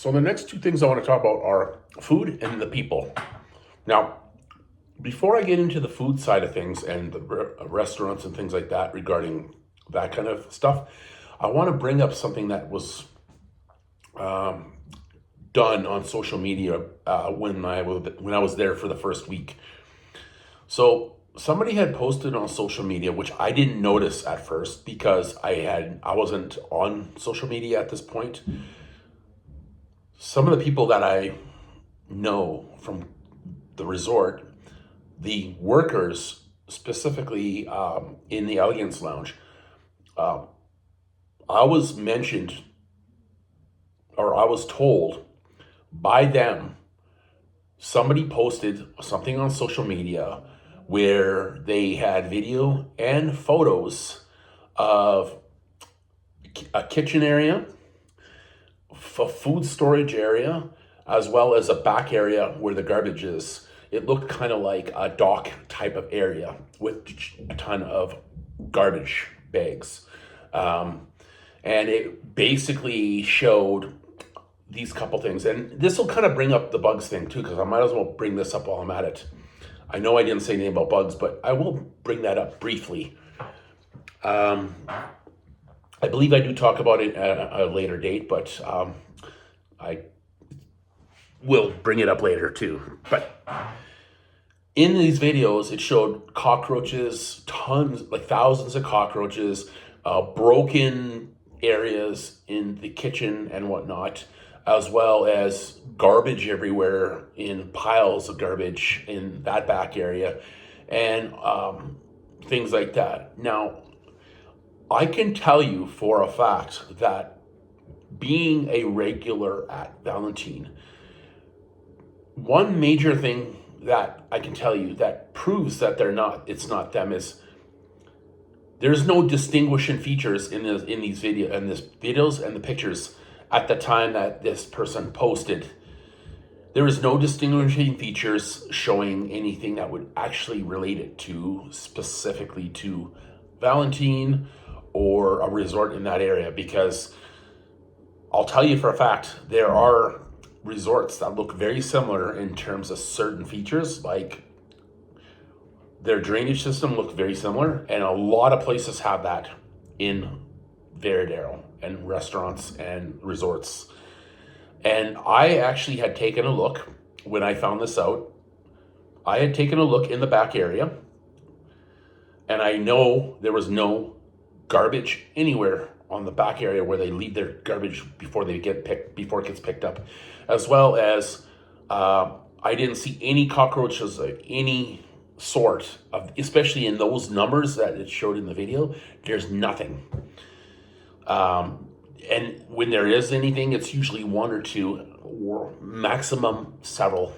So the next two things I want to talk about are food and the people. Now, before I get into the food side of things and the restaurants and things like that regarding that kind of stuff, I want to bring up something that was done on social media when I was there for the first week. So somebody had posted on social media, which I didn't notice at first because I wasn't on social media at this point. Some of the people that I know from the resort, the workers specifically in the Elegance Lounge, I was mentioned, or I was told by them, somebody posted something on social media where they had video and photos of a kitchen area, a food storage area, as well as a back area where the garbage is. It looked kind of like a dock type of area with a ton of garbage bags. And it basically showed these couple things. And this will kind of bring up the bugs thing too, because I might as well bring this up while I'm at it. I know I didn't say anything about bugs, but I will bring that up briefly. I believe I do talk about it at a later date, but I will bring it up later too. But in these videos, it showed cockroaches, tons, like thousands of cockroaches, broken areas in the kitchen and whatnot, as well as garbage everywhere in piles of garbage in that back area and things like that. Now, I can tell you for a fact that being a regular at Valentin, one major thing that I can tell you that proves that it's not them is there's no distinguishing features in these videos and the pictures at the time that this person posted. There is no distinguishing features showing anything that would actually relate it to specifically to Valentin or a resort in that area, because I'll tell you for a fact, there are resorts that look very similar in terms of certain features, like their drainage system looked very similar, and a lot of places have that in Varadero and restaurants and resorts. And I actually had taken a look when I found this out. I had taken a look in the back area, and I know there was no garbage anywhere on the back area where they leave their garbage before it gets picked up, as well as I didn't see any cockroaches of any sort of, especially in those numbers that it showed in the video. There's nothing. And when there is anything, it's usually one or two, or maximum several.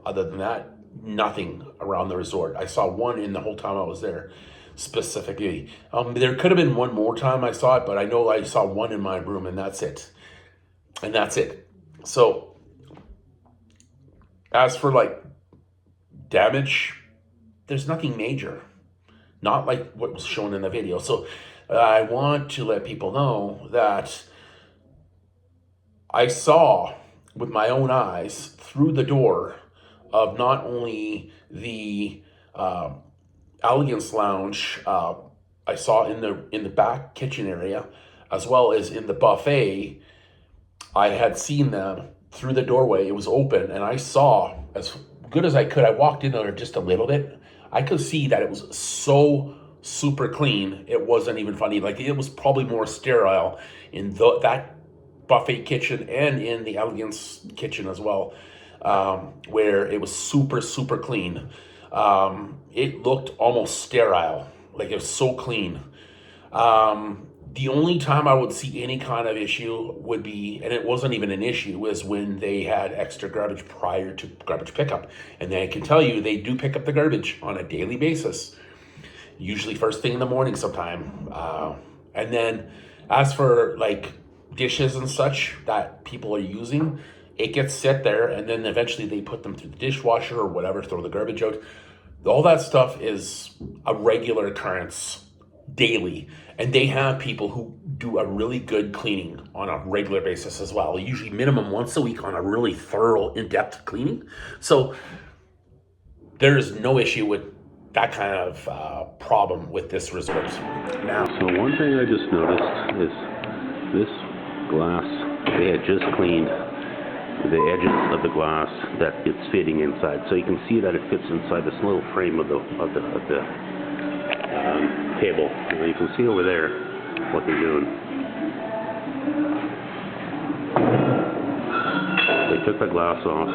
Other than that, nothing around the resort. I saw one in the whole time I was there, specifically. There could have been one more time I saw it, but I know I saw one in my room, and that's it. And that's it. So, as for like damage, there's nothing major. Not like what was shown in the video. So, I want to let people know that I saw with my own eyes through the door of not only the Elegance Lounge, I saw in the back kitchen area, as well as in the buffet. I had seen them through the doorway. It was open, and I saw, as good as I could, I walked in there just a little bit. I could see that it was so super clean. It wasn't even funny. Like, it was probably more sterile in that buffet kitchen and in the Elegance kitchen as well, where it was super, super clean. It looked almost sterile, like it was so clean. The only time I would see any kind of issue would be, and it wasn't even an issue, was when they had extra garbage prior to garbage pickup. And I can tell you, they do pick up the garbage on a daily basis, usually first thing in the morning sometime. And then as for like dishes and such that people are using, it gets set there, and then eventually they put them through the dishwasher or whatever, throw the garbage out. All that stuff is a regular occurrence daily, and they have people who do a really good cleaning on a regular basis as well, usually minimum once a week on a really thorough, in-depth cleaning. So there's no issue with that kind of problem with this resort. Now, so one thing I just noticed is this glass, they had just cleaned the edges of the glass that it's fitting inside, so you can see that it fits inside this little frame of the table. And you can see over there what they're doing. They took the glass off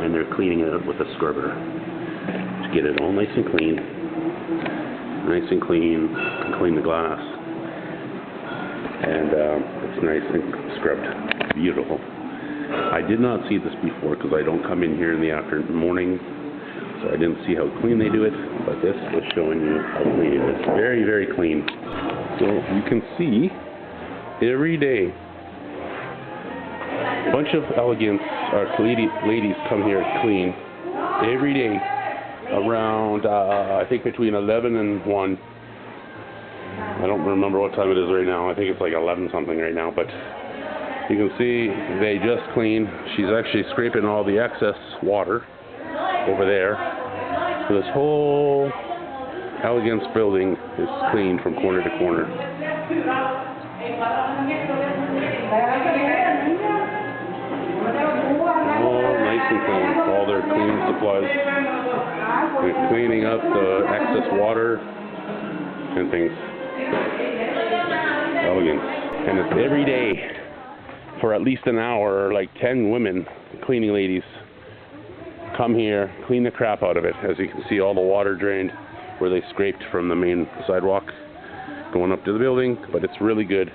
and they're cleaning it with a scrubber to get it all nice and clean, and clean the glass, and it's nice and scrubbed. Beautiful. I did not see this before because I don't come in here in the morning, so I didn't see how clean they do it, but this was showing you how clean it is. Very, very clean. So you can see every day a bunch of elegance ladies come here to clean every day around I think between 11 and 1. I don't remember what time it is right now. I think it's like 11 something right now, but you can see they just clean. She's actually scraping all the excess water over there. So this whole elegance building is cleaned from corner to corner. All nice and clean. All their cleaning supplies. They're cleaning up the excess water and things. Elegance. And it's every day for at least an hour, like 10 women, cleaning ladies, come here, clean the crap out of it. As you can see, all the water drained where they scraped from the main sidewalk going up to the building, but it's really good.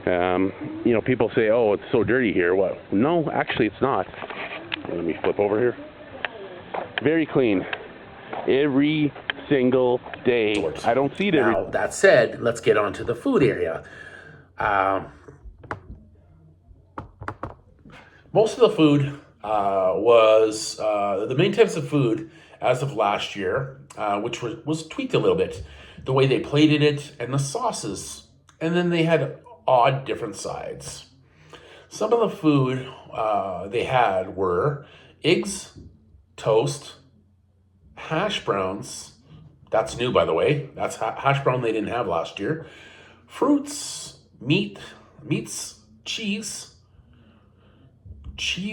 You know, people say, oh, it's so dirty here. Well, no, actually it's not. Let me flip over here. Very clean. Every single day. I don't see it every... Now, that said, let's get on to the food area. Most of the food was the main types of food as of last year, which was tweaked a little bit. The way they plated it and the sauces. And then they had odd different sides. Some of the food they had were eggs, toast, hash browns. That's new, by the way. That's hash brown they didn't have last year. Fruits, meats, cheese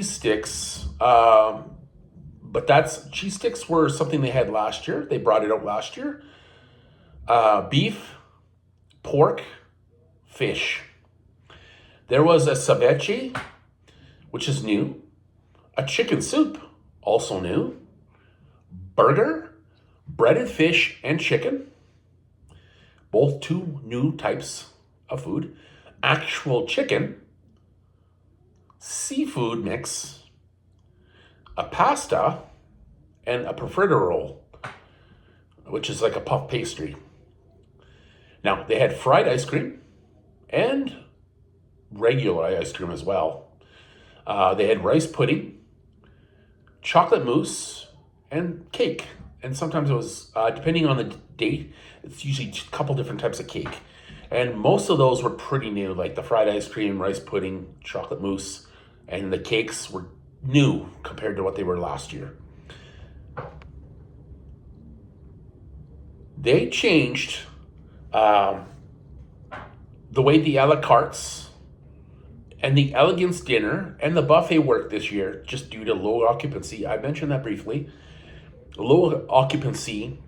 sticks. But cheese sticks were something they had last year. They brought it out last year. Beef, pork, fish. There was a ceviche, which is new. A chicken soup, also new. Burger, breaded fish and chicken. Both two new types of food. Actual chicken. Seafood mix. A pasta. And a profiterole, which is like a puff pastry. Now, they had fried ice cream and regular ice cream as well. They had rice pudding, chocolate mousse, and cake. And sometimes it was, depending on the date, it's usually a couple different types of cake. And most of those were pretty new, like the fried ice cream, rice pudding, chocolate mousse, and the cakes were new compared to what they were last year. They changed the way the a la cartes and the elegance dinner and the buffet worked this year, just due to low occupancy. I mentioned that briefly. Low occupancy,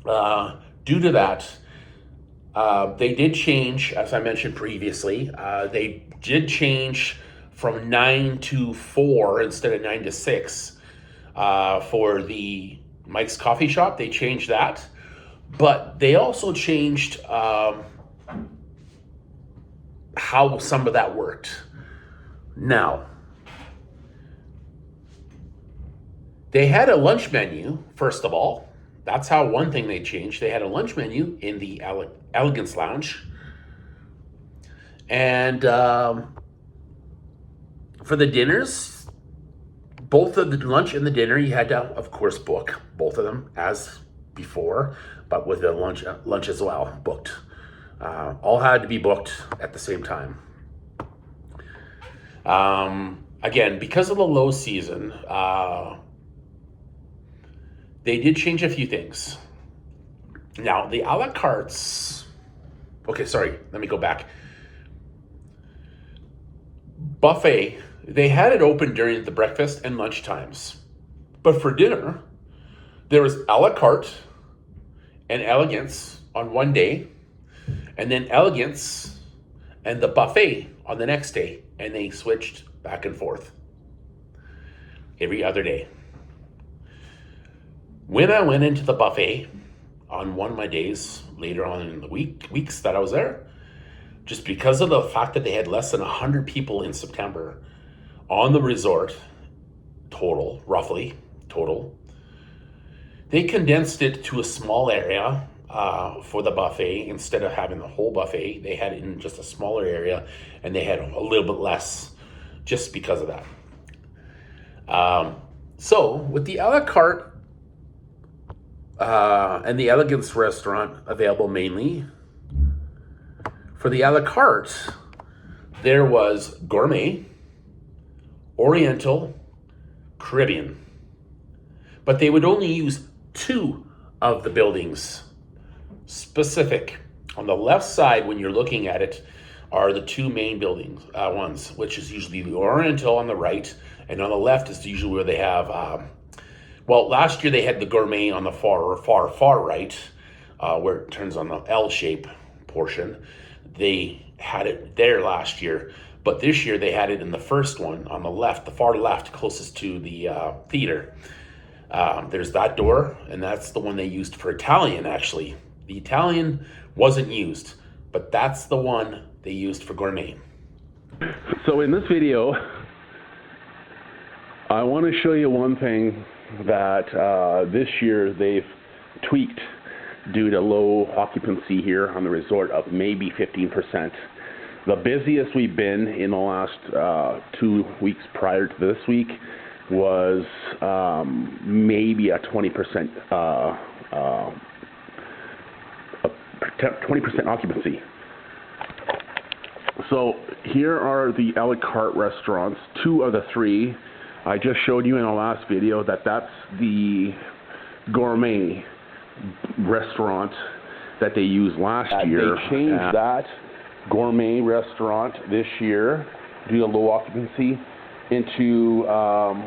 due to that, they did change, as I mentioned previously, they did change from 9 to 4 instead of 9 to 6 for the Mike's Coffee Shop. They changed that. But they also changed how some of that worked. Now, they had a lunch menu, first of all. That's how one thing they changed. They had a lunch menu in the Elegance Lounge. And for the dinners, both of the lunch and the dinner, you had to, of course, book both of them as before. but with the lunch as well booked. All had to be booked at the same time. Again, because of the low season, they did change a few things. Now, the a la cartes, okay, sorry, let me go back. Buffet, they had it open during the breakfast and lunch times. But for dinner, there was a la carte and elegance on one day, and then elegance and the buffet on the next day, and they switched back and forth every other day. When I went into the buffet on one of my days later on in the weeks that I was there, just because of the fact that they had less than 100 people in September on the resort, roughly total, they condensed it to a small area for the buffet. Instead of having the whole buffet, they had it in just a smaller area, and they had a little bit less just because of that. So with the a la carte and the elegance restaurant available mainly, for the a la carte, there was gourmet, oriental, Caribbean. But they would only use 2 of the buildings specific. On the left side, when you're looking at it, are the 2 main buildings ones, which is usually the oriental on the right, and on the left is usually where they have, well, last year they had the gourmet on the far right, where it turns on the L shape portion. They had it there last year, but this year they had it in the first one on the left, the far left, closest to the theater. There's that door, and that's the one they used for Italian, actually. The Italian wasn't used, but that's the one they used for gourmet. So in this video, I want to show you one thing that this year they've tweaked due to low occupancy here on the resort of maybe 15%. The busiest we've been in the last 2 weeks prior to this week was maybe a 20% 20% occupancy. So here are the a la carte restaurants, 2 of the 3. I just showed you in the last video that that's the gourmet restaurant that they used last year. They changed that gourmet restaurant this year due to low occupancy into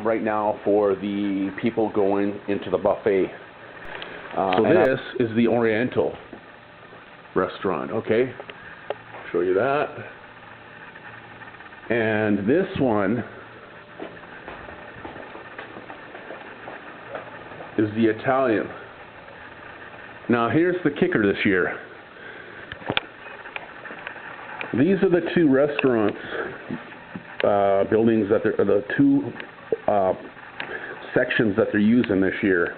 right now for the people going into the buffet. So this is the oriental restaurant, okay? Show you that. And this one is the Italian. Now here's the kicker this year. These are the 2 restaurants buildings that they're the 2 sections that they're using this year.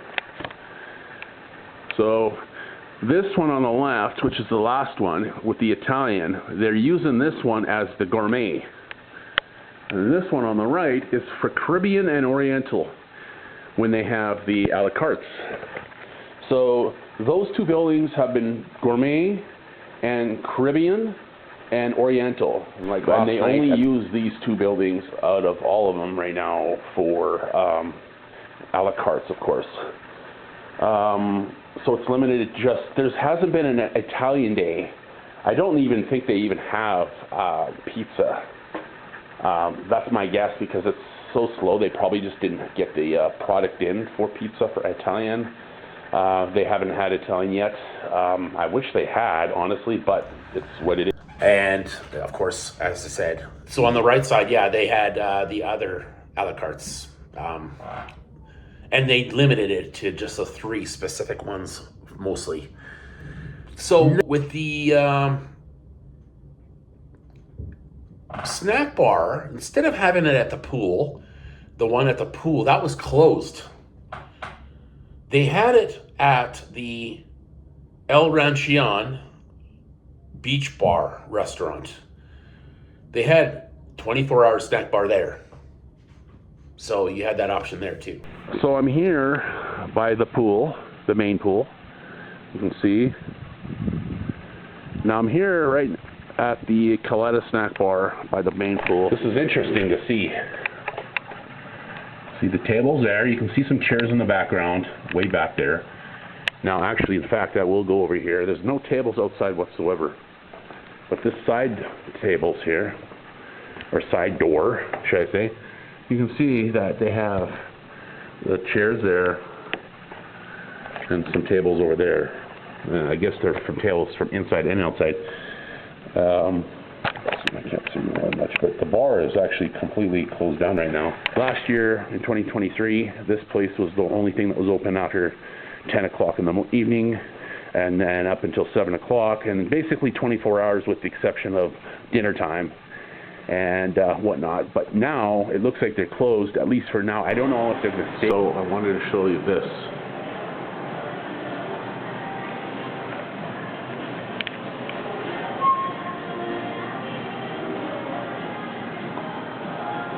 So this one on the left, which is the last one with the Italian, they're using this one as the gourmet. And this one on the right is for Caribbean and Oriental when they have the a la cartes. So those 2 buildings have been gourmet and Caribbean and Oriental. And they only use these 2 buildings out of all of them right now for a la cartes, of course. So it's limited to just, there hasn't been an Italian day. I don't even think they even have pizza. That's my guess because it's so slow. They probably just didn't get the product in for pizza for Italian. They haven't had Italian yet. I wish they had, honestly, but it's what it is. And of course, as I said, so on the right side, yeah, they had the other a la cartes. And they limited it to just the 3 specific ones, mostly. So with the snack bar, instead of having it at the pool, the one at the pool, that was closed. They had it at the El Ranchion Beach Bar restaurant. They had 24-hour snack bar there. So you had that option there too. So I'm here by the pool, the main pool, You can see. Now I'm here right at the Kaleta snack bar by the main pool. This is interesting to see. See the tables there. You can see some chairs in the background, way back there. Now actually, in fact, I will go over here. There's no tables outside whatsoever. But this side tables here, or side door, should I say, you can see that they have the chairs there and some tables over there. I guess they're from tables from inside and outside. I can't see much, but the bar is actually completely closed down right now. Last year, in 2023, this place was the only thing that was open after 10 o'clock in the evening, and then up until 7 o'clock, and basically 24 hours with the exception of dinner time and whatnot. But now, it looks like they're closed, at least for now. I don't know if they're going to stay. So I wanted to show you this.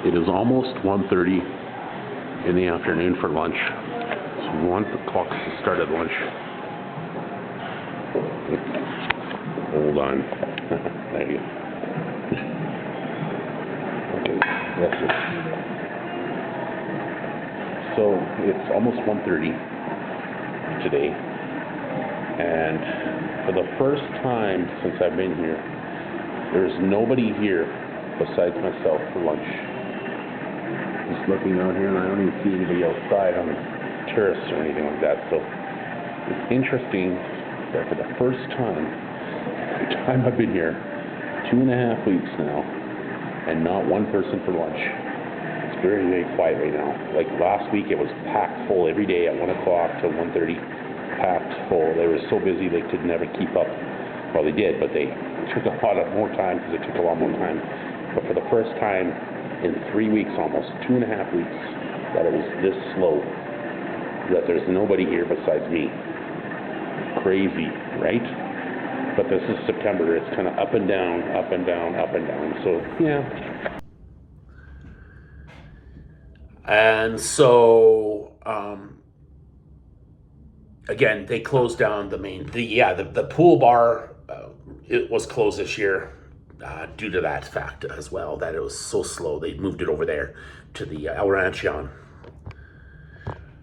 It is almost 1:30 in the afternoon for lunch. It's 1 o'clock to start at lunch. Hold on. There you go. Okay, that's it. So it's almost 1:30 today. And for the first time since I've been here, there's nobody here besides myself for lunch. Just looking out here, and I don't even see anybody outside on the terrace or anything like that. So it's interesting that for the first time, every time I've been here, 2.5 weeks now, and not one person for lunch. It's very, very quiet right now. Like last week, it was packed full every day at 1 o'clock till 1:30, packed full. They were so busy they could never keep up. Well, they did, but they took a lot more time because it took a lot more time. But for the first time in 3 weeks, almost 2.5 weeks, that it was this slow, that there's nobody here besides me. Crazy, right? But this is September. It's kind of up and down, up and down, up and down. So, yeah. And so, again, they closed down the pool bar. It was closed this year due to that fact as well, that it was so slow. They moved it over there to the El Ranchon